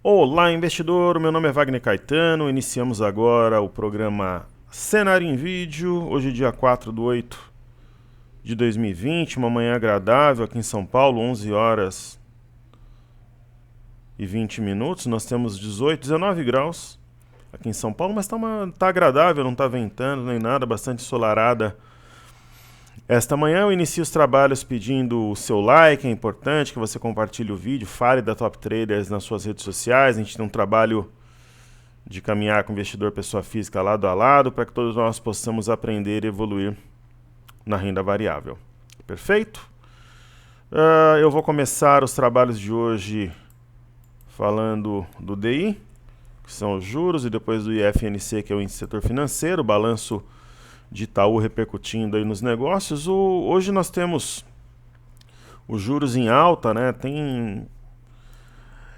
Olá, investidor! Meu nome é Wagner Caetano. Iniciamos agora o programa Cenário em Vídeo. Hoje, dia 4/8/2020, uma manhã agradável aqui em São Paulo, 11 horas e 20 minutos. Nós temos 19 graus aqui em São Paulo, mas tá agradável, não está ventando nem nada, bastante ensolarada. Esta manhã eu inicio os trabalhos pedindo o seu like, é importante que você compartilhe o vídeo, fale da Top Traders nas suas redes sociais. A gente tem um trabalho de caminhar com o investidor pessoa física lado a lado para que todos nós possamos aprender e evoluir na renda variável. Perfeito? Eu vou começar os trabalhos de hoje falando do DI, que são os juros, e depois do IFNC, que é o índice do setor financeiro, o balanço de Itaú repercutindo aí nos negócios. Hoje nós temos os juros em alta, né?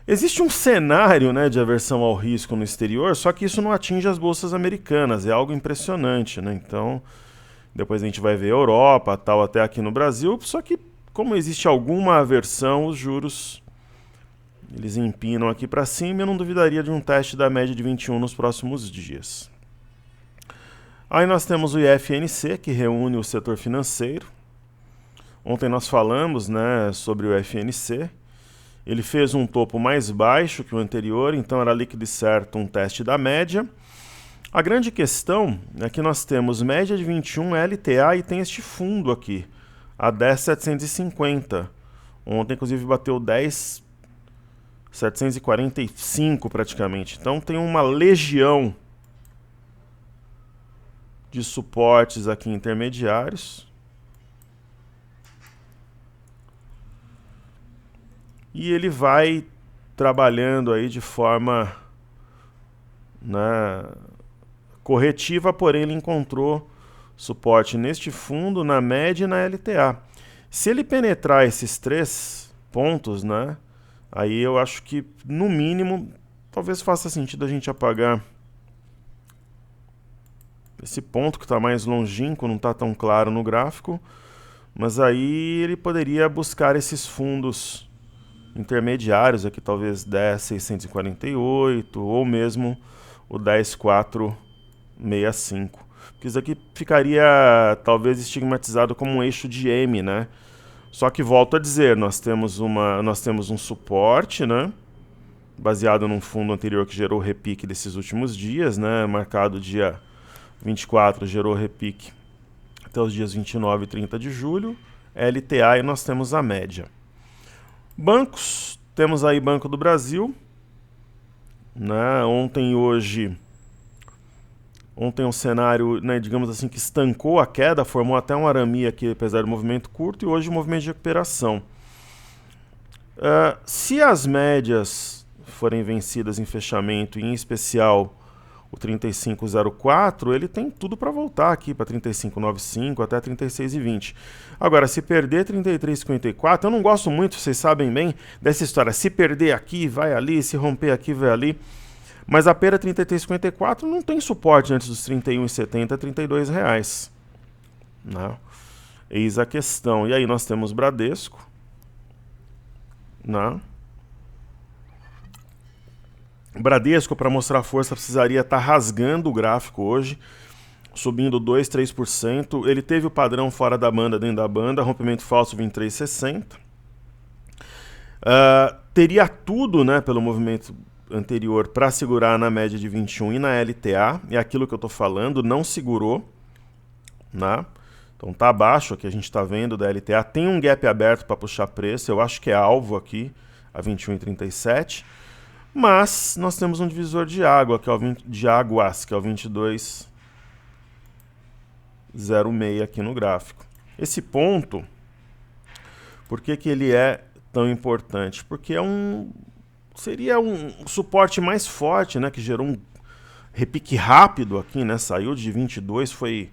Existe um cenário, né, de aversão ao risco no exterior, só que isso não atinge as bolsas americanas, é algo impressionante, né? Então, depois a gente vai ver a Europa, tal, até aqui no Brasil, só que como existe alguma aversão, os juros eles empinam aqui para cima. Eu não duvidaria de um teste da média de 21 nos próximos dias. Aí nós temos o IFNC, que reúne o setor financeiro. Ontem nós falamos, né, sobre o IFNC. Ele fez um topo mais baixo que o anterior, então era líquido e certo um teste da média. A grande questão é que nós temos média de 21 LTA e tem este fundo aqui, a 10.750. Ontem, inclusive, bateu 10.745 praticamente. Então tem uma legião de suportes aqui intermediários. E ele vai trabalhando aí de forma, né, corretiva, porém ele encontrou suporte neste fundo, na média e na LTA. Se ele penetrar esses 3 pontos, né, aí eu acho que, no mínimo, talvez faça sentido a gente apagar esse ponto que está mais longínquo, não está tão claro no gráfico, mas aí ele poderia buscar esses fundos intermediários aqui, talvez 10.648 ou mesmo o 10.465. Porque isso aqui ficaria talvez estigmatizado como um eixo de M, né? Só que volto a dizer, nós temos um suporte, né, baseado num fundo anterior que gerou o repique desses últimos dias, né, marcado dia 24, gerou repique até os dias 29 e 30 de julho, LTA, e nós temos a média. Bancos, temos aí Banco do Brasil, né? Ontem um cenário, né, digamos assim, que estancou a queda, formou até um arame aqui, apesar do movimento curto, e hoje um movimento de recuperação. Se as médias forem vencidas em fechamento, e em especial o 35,04, ele tem tudo para voltar aqui para 35,95 até 36,20. Agora, se perder 33,54, eu não gosto muito, vocês sabem bem, dessa história. Se perder aqui, vai ali, se romper aqui, vai ali. Mas a pera 33,54 não tem suporte antes dos 31,70 a 32 reais. Não. Eis a questão. E aí nós temos Bradesco. Não. Bradesco, para mostrar força, precisaria estar rasgando o gráfico hoje, subindo 2, 3%. Ele teve o padrão fora da banda, dentro da banda, rompimento falso 23,60. Teria tudo, né, pelo movimento anterior para segurar na média de 21 e na LTA. É aquilo que eu estou falando, não segurou, né? Então tá abaixo, aqui a gente está vendo da LTA. Tem um gap aberto para puxar preço, eu acho que é alvo aqui, a 21,37. Mas nós temos um divisor de água, que é de águas, que é o 22,06 aqui no gráfico. Esse ponto, por que ele é tão importante? Porque seria um suporte mais forte, né, que gerou um repique rápido aqui, né, saiu de 22, foi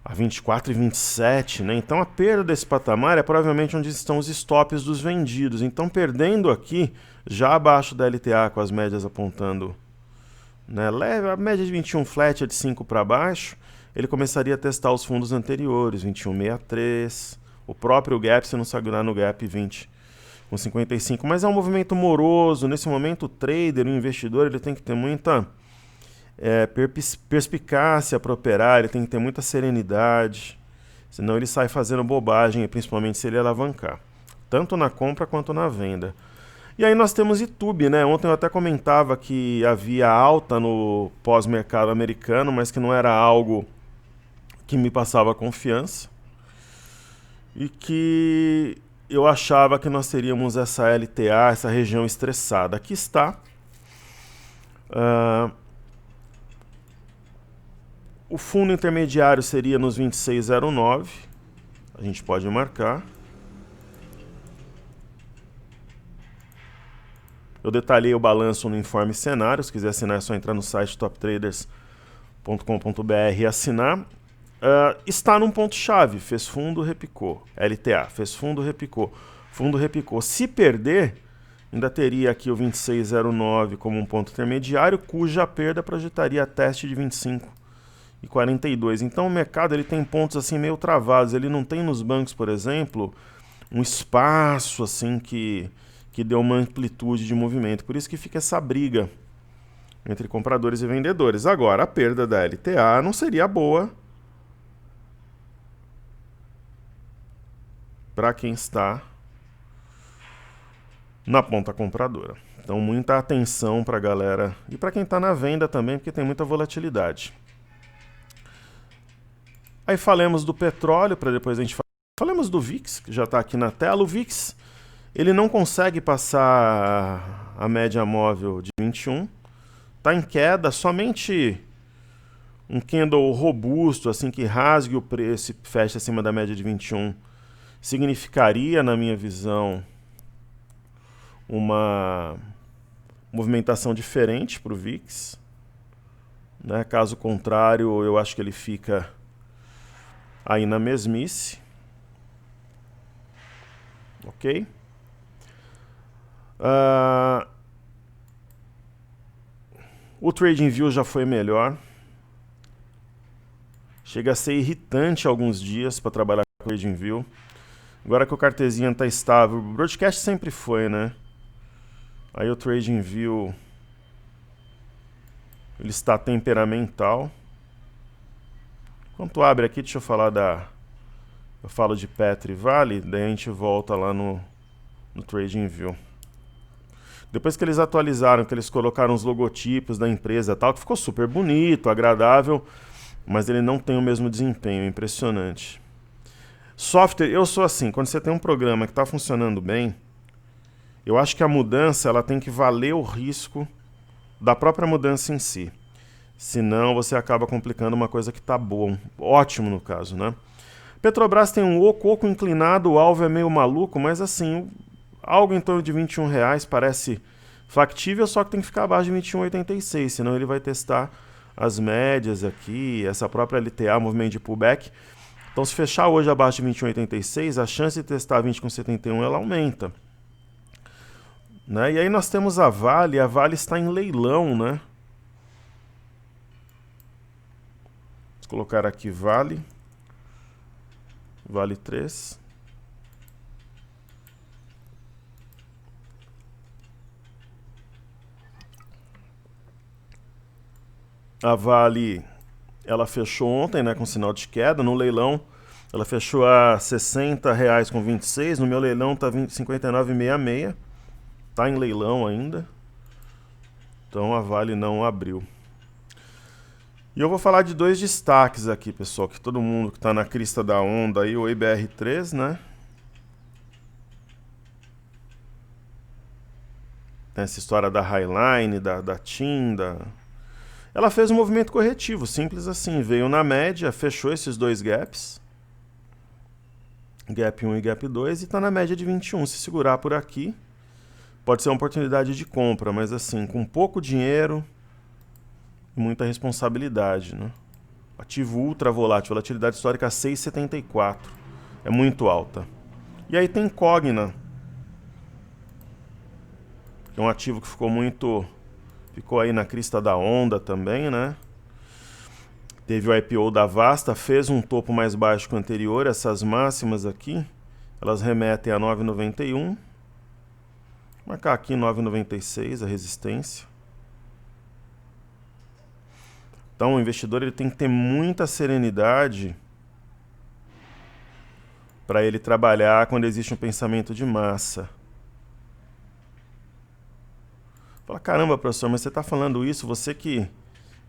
a 24,27, né? Então a perda desse patamar é provavelmente onde estão os stops dos vendidos. Então, perdendo aqui, já abaixo da LTA, com as médias apontando, né, leve, a média de 21 flat é de 5 para baixo, ele começaria a testar os fundos anteriores, 21,63, o próprio gap, se não segurar no gap 20 com 55, mas é um movimento moroso. Nesse momento, o trader, o investidor, ele tem que ter muita perspicácia para operar, ele tem que ter muita serenidade, senão ele sai fazendo bobagem, principalmente se ele alavancar, tanto na compra quanto na venda. E aí nós temos YouTube, né? Ontem eu até comentava que havia alta no pós-mercado americano, mas que não era algo que me passava confiança e que eu achava que nós teríamos essa LTA, essa região estressada. Aqui está. O fundo intermediário seria nos 26,09. A gente pode marcar. Eu detalhei o balanço no informe cenário. Se quiser assinar, é só entrar no site toptraders.com.br e assinar. Está num ponto-chave. Fez fundo, repicou. LTA. Fez fundo, repicou. Fundo, repicou. Se perder, ainda teria aqui o 26,09 como um ponto intermediário, cuja perda projetaria teste de 25,42. Então o mercado ele tem pontos assim meio travados. Ele não tem nos bancos, por exemplo, um espaço assim que dê uma amplitude de movimento. Por isso que fica essa briga entre compradores e vendedores. Agora, a perda da LTA não seria boa para quem está na ponta compradora. Então, muita atenção para a galera e para quem está na venda também, porque tem muita volatilidade. Aí falamos do petróleo, para depois a gente falamos do VIX, que já está aqui na tela. O VIX, ele não consegue passar a média móvel de 21. Está em queda, somente um candle robusto, assim que rasgue o preço e feche acima da média de 21, significaria, na minha visão, uma movimentação diferente para o VIX. Né? Caso contrário, eu acho que ele fica aí na mesmice. Ok? O TradingView já foi melhor. Chega a ser irritante alguns dias para trabalhar com o TradingView. Agora que o Cartesian está estável, o Broadcast sempre foi, né? Aí o TradingView ele está temperamental. Quando abre aqui, deixa eu falar eu falo de Petro e Vale, daí a gente volta lá no TradingView. Depois que eles atualizaram, que eles colocaram os logotipos da empresa e tal, que ficou super bonito, agradável, mas ele não tem o mesmo desempenho, impressionante. Software, eu sou assim, quando você tem um programa que está funcionando bem, eu acho que a mudança ela tem que valer o risco da própria mudança em si. Senão você acaba complicando uma coisa que está boa, ótimo no caso, né? Petrobras tem um oco inclinado, o alvo é meio maluco, mas assim, algo em torno de R$21 parece factível, só que tem que ficar abaixo de 21,86, senão ele vai testar as médias aqui, essa própria LTA, movimento de pullback. Então, se fechar hoje abaixo de 21,86, a chance de testar 20,71 ela aumenta. Né? E aí nós temos a Vale está em leilão, né? Vou colocar aqui Vale 3. A Vale, ela fechou ontem, né, com sinal de queda. No leilão, ela fechou a R$60,26. No meu leilão está R$59,66. Está em leilão ainda. Então a Vale não abriu. E eu vou falar de dois destaques aqui, pessoal, que todo mundo que está na crista da onda aí, o IBR3, né? Tem essa história da Highline, da TIM, Ela fez um movimento corretivo, simples assim. Veio na média, fechou esses dois gaps. Gap 1 e Gap 2 e está na média de 21. Se segurar por aqui, pode ser uma oportunidade de compra, mas assim, com pouco dinheiro e muita responsabilidade, né? Ativo ultra volátil, volatilidade histórica 6,74. É muito alta. E aí tem Cogna, que é um ativo que ficou aí na crista da onda também, né? Teve o IPO da Vasta, fez um topo mais baixo que o anterior. Essas máximas aqui, elas remetem a 9,91. Marcar aqui 9,96 a resistência. Então o investidor ele tem que ter muita serenidade para ele trabalhar quando existe um pensamento de massa. Fala, caramba, professor, mas você está falando isso, você que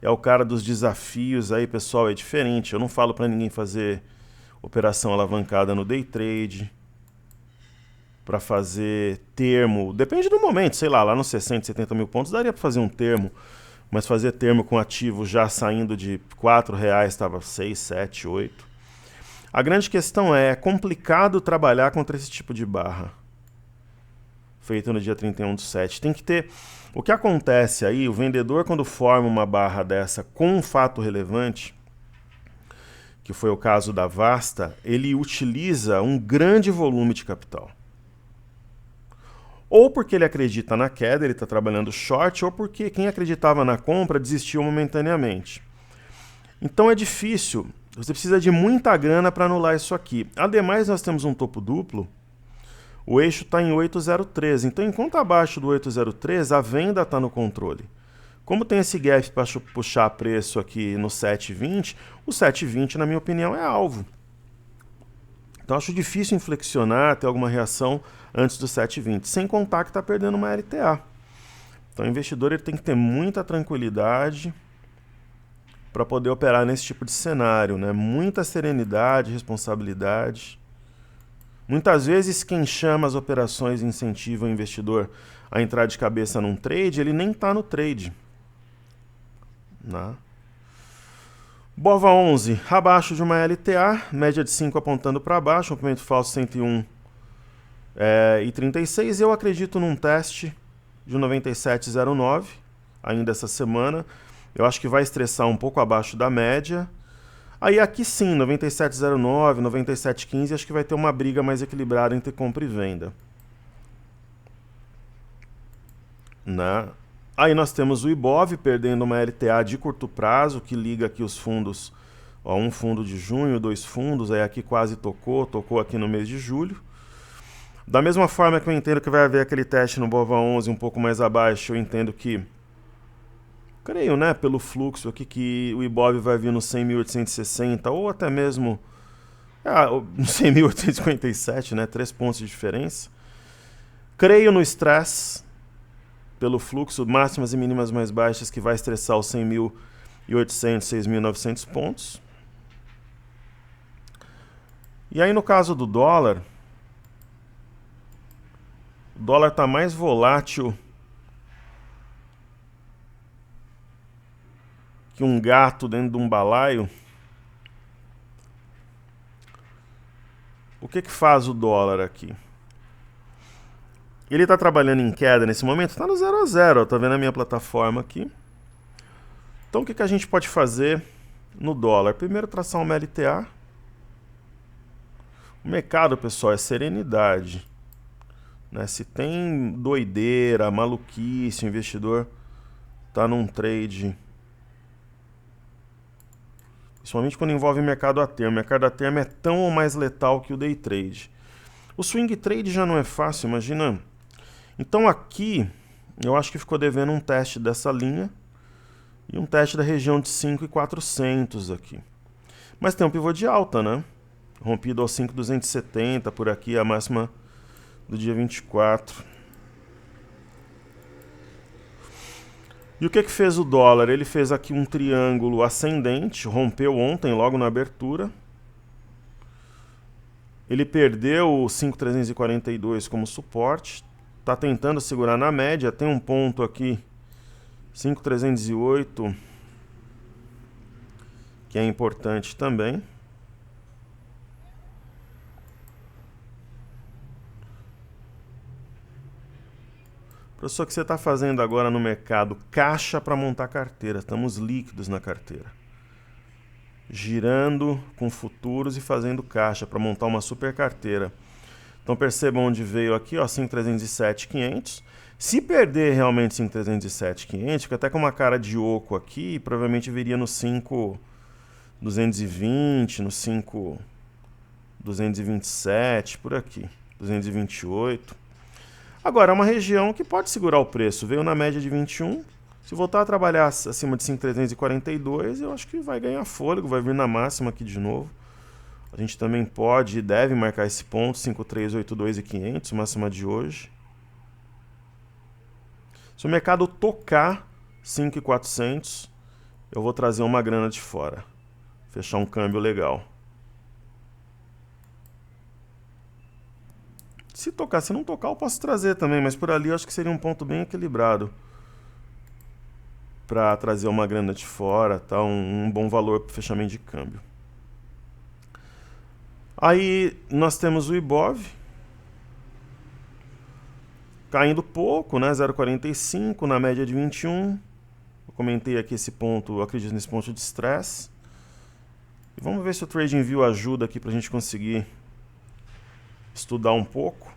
é o cara dos desafios aí, pessoal, é diferente. Eu não falo para ninguém fazer operação alavancada no day trade, para fazer termo, depende do momento, sei lá nos 60, 70 mil pontos daria para fazer um termo, mas fazer termo com ativo já saindo de R$4, estava 6, 7, 8. A grande questão é complicado trabalhar contra esse tipo de barra, feito no dia 31/7. Tem que ter... O que acontece aí, o vendedor quando forma uma barra dessa com um fato relevante, que foi o caso da Vasta, ele utiliza um grande volume de capital. Ou porque ele acredita na queda, ele está trabalhando short, ou porque quem acreditava na compra desistiu momentaneamente. Então é difícil, você precisa de muita grana para anular isso aqui. Ademais, nós temos um topo duplo, o eixo está em 8,03, então enquanto abaixo do 8,03, a venda está no controle. Como tem esse gap para puxar preço aqui no 7,20, o 7,20, na minha opinião, é alvo. Então acho difícil inflexionar, ter alguma reação antes do 7,20, sem contar que está perdendo uma LTA. Então o investidor ele tem que ter muita tranquilidade para poder operar nesse tipo de cenário, né? Muita serenidade, responsabilidade. Muitas vezes quem chama as operações e incentiva o investidor a entrar de cabeça num trade, ele nem está no trade. Né? BOVA11, abaixo de uma LTA, média de 5 apontando para baixo, rompimento falso 101,36. Eu acredito num teste de 97,09 ainda essa semana. Eu acho que vai estressar um pouco abaixo da média. Aí aqui sim, 97,09, 97,15, acho que vai ter uma briga mais equilibrada entre compra e venda. Né? Aí nós temos o Ibov perdendo uma LTA de curto prazo, que liga aqui os fundos, ó, um fundo de junho, 2 fundos, aí aqui quase tocou aqui no mês de julho. Da mesma forma que eu entendo que vai haver aquele teste no BOVA11 um pouco mais abaixo, eu entendo que, creio, né, pelo fluxo aqui, que o Ibov vai vir no 100.860 ou até mesmo no 100.857, né, 3 pontos de diferença. Creio no stress, pelo fluxo, máximas e mínimas mais baixas, que vai estressar os 100.800, 6.900 pontos. E aí no caso do dólar, o dólar está mais volátil que um gato dentro de um balaio. O que faz o dólar aqui? Ele está trabalhando em queda nesse momento, está no 0 a 0, está vendo a minha plataforma aqui. Então o que a gente pode fazer no dólar? Primeiro traçar uma LTA. O mercado, pessoal, é serenidade. Né? Se tem doideira, maluquice, o investidor está num trade, principalmente quando envolve mercado a termo. O mercado a termo é tão ou mais letal que o day trade. O swing trade já não é fácil, imagina. Então aqui, eu acho que ficou devendo um teste dessa linha e um teste da região de 5.400 aqui. Mas tem um pivô de alta, né? Rompido aos 5.270 por aqui, a máxima do dia 24. E o que fez o dólar? Ele fez aqui um triângulo ascendente, rompeu ontem, logo na abertura. Ele perdeu o 5.342 como suporte. Está tentando segurar na média. Tem um ponto aqui, 5.308, que é importante também. Professor, o que você está fazendo agora no mercado? Caixa para montar carteira. Estamos líquidos na carteira. Girando com futuros e fazendo caixa para montar uma super carteira. Então percebam onde veio aqui, ó, 5.307.500. Se perder realmente 5.307.500, fica até com uma cara de oco aqui, provavelmente viria no 5.220, no 5.227, por aqui, 228. Agora, é uma região que pode segurar o preço. Veio na média de 21. Se voltar a trabalhar acima de 5.342, eu acho que vai ganhar fôlego, vai vir na máxima aqui de novo. A gente também pode e deve marcar esse ponto, 5.382.500, máxima de hoje. Se o mercado tocar 5.400, eu vou trazer uma grana de fora. Fechar um câmbio legal. Se tocar, se não tocar, eu posso trazer também, mas por ali eu acho que seria um ponto bem equilibrado para trazer uma grana de fora, tá? Um bom valor para fechamento de câmbio. Aí nós temos o Ibov caindo pouco, né? 0,45 na média de 21. Eu comentei aqui esse ponto, eu acredito nesse ponto de estresse. E vamos ver se o TradingView ajuda aqui para a gente conseguir estudar um pouco.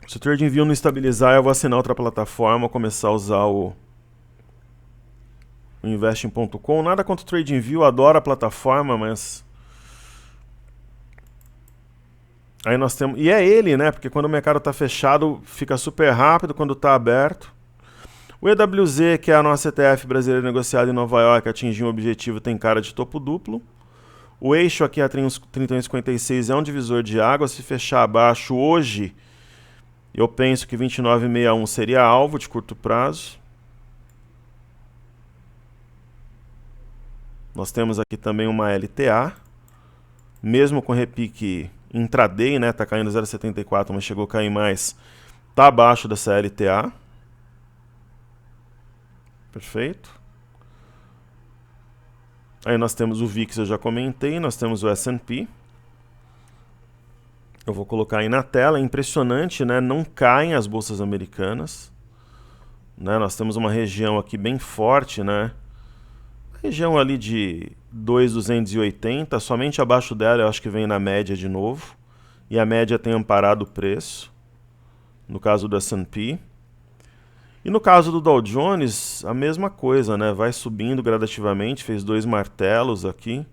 Se o TradingView não estabilizar, eu vou assinar outra plataforma, começar a usar o Investing.com. Nada contra o TradingView, adoro a plataforma, mas aí nós temos, e é ele, né? Porque quando o mercado está fechado, fica super rápido, quando está aberto. O EWZ, que é a nossa ETF brasileira negociada em Nova York, atingiu um objetivo, tem cara de topo duplo. O eixo aqui a 31,56 é um divisor de água. Se fechar abaixo hoje, eu penso que 29,61 seria alvo de curto prazo. Nós temos aqui também uma LTA, mesmo com repique intraday, né? Tá caindo 0,74, mas chegou a cair mais. Tá abaixo dessa LTA. Perfeito. Aí nós temos o VIX, eu já comentei, nós temos o S&P. Eu vou colocar aí na tela, é impressionante, né? Não caem as bolsas americanas. Né? Nós temos uma região aqui bem forte, né? Região ali de 2.280, somente abaixo dela eu acho que vem na média de novo. E a média tem amparado o preço, no caso do S&P. E no caso do Dow Jones, a mesma coisa, né? Vai subindo gradativamente, fez 2 martelos aqui.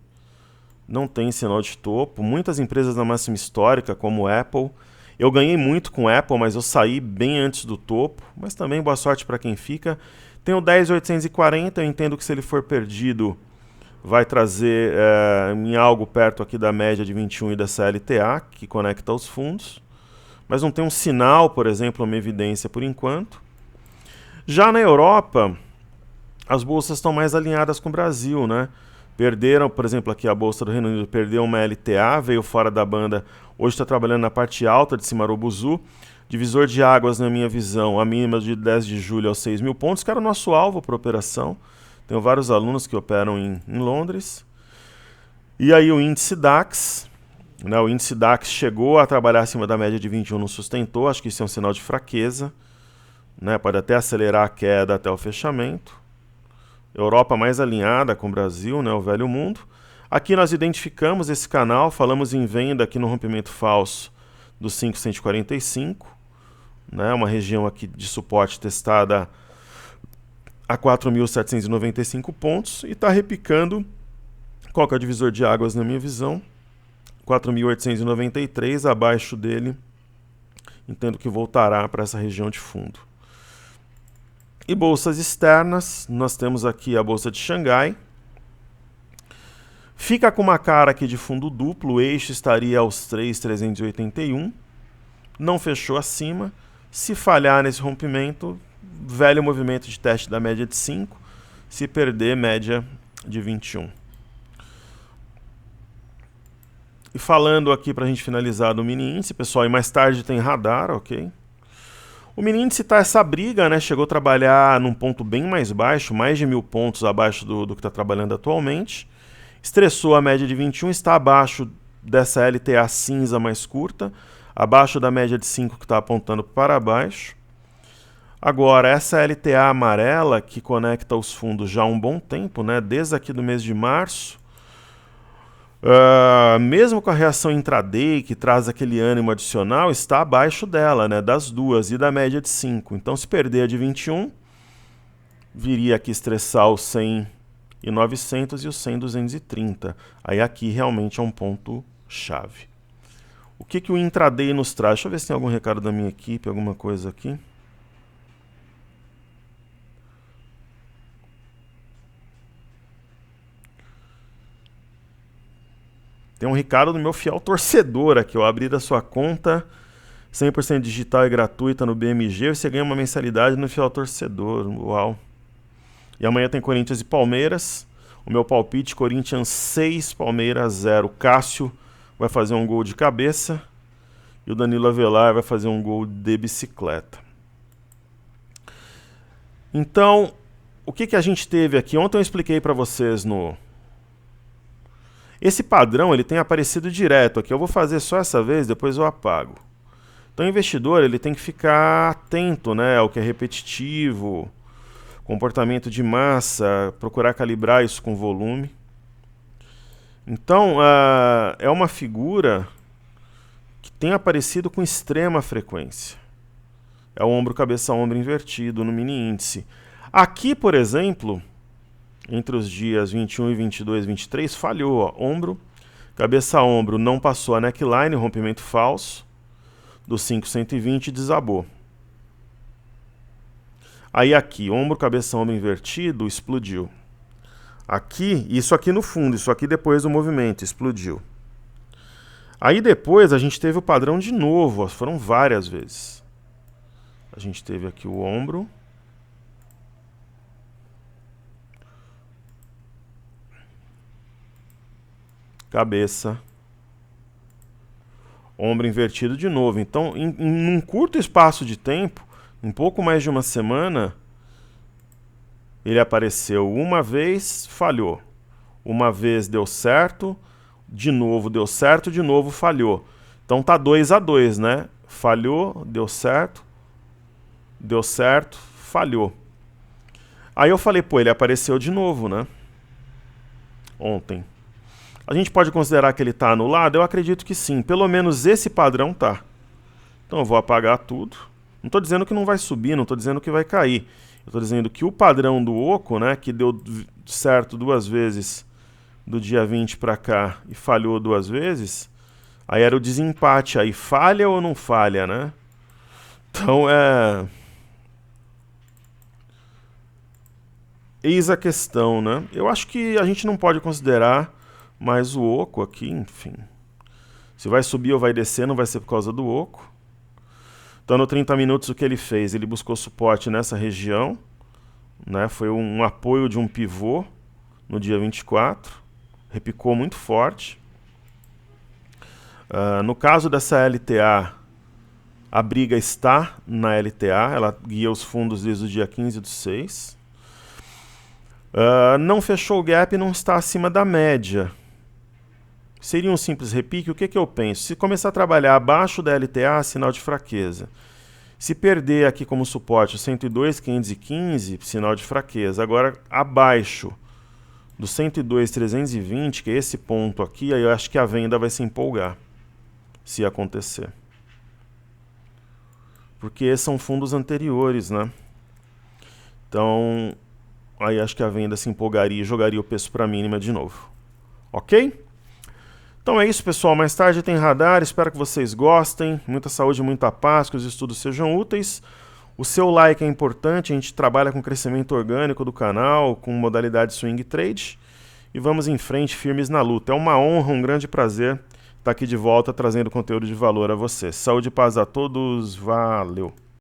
Não tem sinal de topo. Muitas empresas na máxima histórica, como Apple. Eu ganhei muito com Apple, mas eu saí bem antes do topo. Mas também boa sorte para quem fica. Tem o 10.840, eu entendo que se ele for perdido, vai trazer em algo perto aqui da média de 21 e da CLTA, que conecta os fundos. Mas não tem um sinal, por exemplo, uma evidência por enquanto. Já na Europa, as bolsas estão mais alinhadas com o Brasil, né? Perderam, por exemplo, aqui a bolsa do Reino Unido perdeu uma LTA, veio fora da banda, hoje está trabalhando na parte alta de Cimarobuzu. Divisor de águas, na minha visão, a mínima de 10 de julho aos 6.000 pontos, que era o nosso alvo para a operação. Tenho vários alunos que operam em Londres. E aí o índice DAX, né? O índice DAX chegou a trabalhar acima da média de 21, não sustentou, acho que isso é um sinal de fraqueza. Né, pode até acelerar a queda até o fechamento. Europa mais alinhada com o Brasil, né, o velho mundo. Aqui nós identificamos esse canal, falamos em venda aqui no rompimento falso do 5.145, né, uma região aqui de suporte testada a 4.795 pontos e está repicando. Qual que é o divisor de águas na minha visão? 4.893, abaixo dele, entendo que voltará para essa região de fundo. E bolsas externas, nós temos aqui a bolsa de Xangai. Fica com uma cara aqui de fundo duplo, o eixo estaria aos 3.381. Não fechou acima. Se falhar nesse rompimento, velho movimento de teste da média de 5. Se perder, média de 21. E falando aqui para a gente finalizar do mini índice, pessoal, e mais tarde tem radar, ok? O mini índice está essa briga, né? Chegou a trabalhar num ponto bem mais baixo, mais de 1.000 pontos abaixo do que está trabalhando atualmente. Estressou a média de 21, está abaixo dessa LTA cinza mais curta, abaixo da média de 5 que está apontando para baixo. Agora, essa LTA amarela que conecta os fundos já há um bom tempo, né? Desde aqui do mês de março, mesmo com a reação intraday, que traz aquele ânimo adicional, está abaixo dela, né, das duas, e da média de 5. Então, se perder a de 21, viria aqui estressar o 100 e 900 e o 100 230. Aí aqui realmente é um ponto chave. O que, que o intraday nos traz? Deixa eu ver se tem algum recado da minha equipe, alguma coisa aqui. Tem um recado do meu fiel torcedor aqui, ó. Abrir a sua conta 100% digital e gratuita no BMG, você ganha uma mensalidade no fiel torcedor. Uau. E amanhã tem Corinthians e Palmeiras. O meu palpite, Corinthians 6, Palmeiras 0. Cássio vai fazer um gol de cabeça. E o Danilo Avelar vai fazer um gol de bicicleta. Então, o que, que a gente teve aqui? Ontem eu expliquei para vocês no... Esse padrão ele tem aparecido direto aqui. Eu vou fazer só essa vez, depois eu apago. Então o investidor ele tem que ficar atento, né, ao que é repetitivo, comportamento de massa, procurar calibrar isso com volume. Então é uma figura que tem aparecido com extrema frequência. É o ombro, cabeça, ombro invertido no mini índice. Aqui, por exemplo, entre os dias 21 e 22, 23, falhou. Ó. Ombro, cabeça, ombro não passou a neckline, rompimento falso. Do 5,120 desabou. Aí aqui, ombro, cabeça, ombro invertido, explodiu. Aqui, isso aqui no fundo, isso aqui depois do movimento, explodiu. Aí depois a gente teve o padrão de novo, ó, foram várias vezes. A gente teve aqui o ombro. Cabeça. Ombro invertido de novo. Então, em um curto espaço de tempo, um pouco mais de uma semana, ele apareceu uma vez, falhou. Uma vez deu certo, de novo deu certo, de novo falhou. Então tá 2-2, né? Falhou, deu certo, falhou. Aí eu falei, pô, ele apareceu de novo, né? Ontem. A gente pode considerar que ele está anulado? Eu acredito que sim. Pelo menos esse padrão tá. Então eu vou apagar tudo. Não estou dizendo que não vai subir, não estou dizendo que vai cair. Eu estou dizendo que o padrão do oco, né, que deu certo 2 vezes do dia 20 para cá e falhou 2 vezes, aí era o desempate. Aí falha ou não falha, né? Então eis a questão, né? Eu acho que a gente não pode considerar mais o oco aqui, enfim. Se vai subir ou vai descer, não vai ser por causa do oco. Então, no 30 minutos, o que ele fez? Ele buscou suporte nessa região, né? Foi um apoio de um pivô no dia 24. Repicou muito forte. No caso dessa LTA, a briga está na LTA. Ela guia os fundos desde o dia 15/6. Não fechou o gap e não está acima da média. Seria um simples repique? O que, que eu penso? Se começar a trabalhar abaixo da LTA, sinal de fraqueza. Se perder aqui como suporte o 102,515, sinal de fraqueza. Agora, abaixo do 102,320, que é esse ponto aqui, aí eu acho que a venda vai se empolgar, se acontecer. Porque são fundos anteriores, né? Então, aí acho que a venda se empolgaria e jogaria o preço para a mínima de novo. Ok? Então é isso, pessoal. Mais tarde tem radar. Espero que vocês gostem. Muita saúde, muita paz, que os estudos sejam úteis. O seu like é importante. A gente trabalha com crescimento orgânico do canal, com modalidade swing trade. E vamos em frente, firmes na luta. É uma honra, um grande prazer estar aqui de volta, trazendo conteúdo de valor a vocês. Saúde e paz a todos. Valeu!